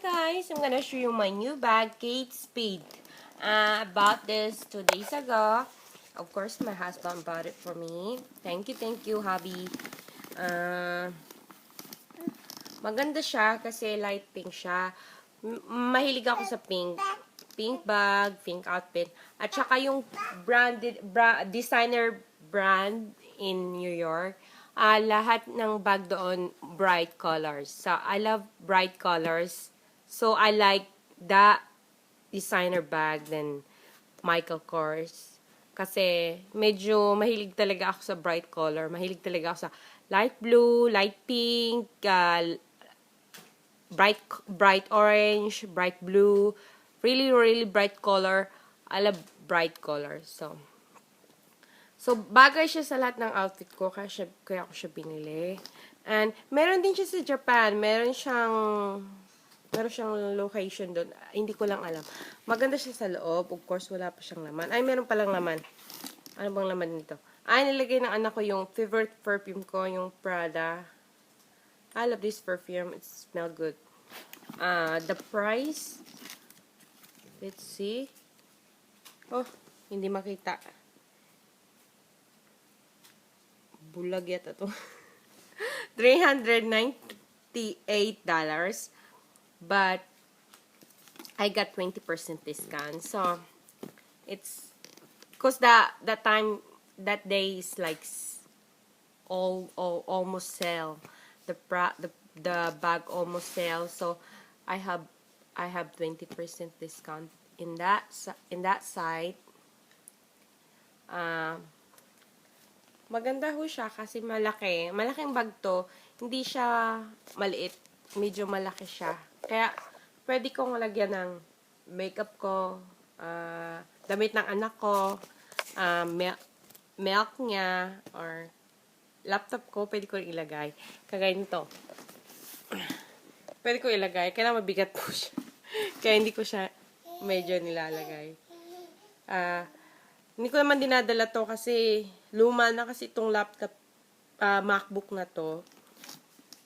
guys, I'm gonna show you my new bag, Kate Spade. I bought this 2 days ago. Of course, my husband bought it for me. Thank you, hubby. Maganda siya kasi light pink siya. Mahilig ako sa pink. Pink bag, pink outfit. At saka yung designer brand in New York. Lahat ng bag doon, bright colors. So, I love bright colors. So, I like that designer bag than Michael Kors. Kasi, medyo mahilig talaga ako sa bright color. Mahilig talaga ako sa light blue, light pink, bright orange, bright blue. Really bright color. I love bright color. So, bagay siya sa lahat ng outfit ko, kaya ako siya binili. And, meron din siya sa Japan. Meron siyang location doon. Hindi ko lang alam. Maganda siya sa loob. Of course, wala pa siyang laman. Ay, meron palang laman. Ano bang laman nito? Ay, nilagay ng anak ko yung favorite perfume ko, yung Prada. I love this perfume. It smells good. The price. Let's see. Oh, hindi makita. Bulag yata to. $398. But, I got 20% discount. So, it's, cause that day is like, almost sell. The bag almost sell. So, I have 20% discount in that site. Maganda ho siya kasi malaki. Malaking bag to. Hindi siya maliit. Medyo malaki siya. Kaya, pwede kong lagyan ng makeup ko, damit ng anak ko, milk niya, or laptop ko, pwede ko ilagay. Kagaya nito. Pwede ko ilagay. Kaya mabigat po siya. Kaya hindi ko siya medyo nilalagay. Hindi ko naman dinadala to kasi luma na kasi itong laptop, MacBook na to.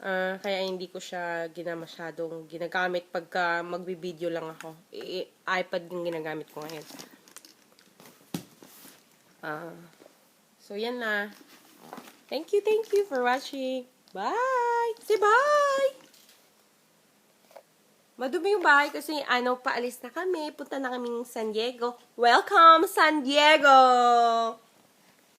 Kaya hindi ko siya masyadong ginagamit pagka magbi-video lang ako. iPad yung ginagamit ko ngayon. So, yan na. Thank you for watching. Bye! Say bye! Madumi yung bahay kasi paalis na kami. Punta na kaming San Diego. Welcome, San Diego!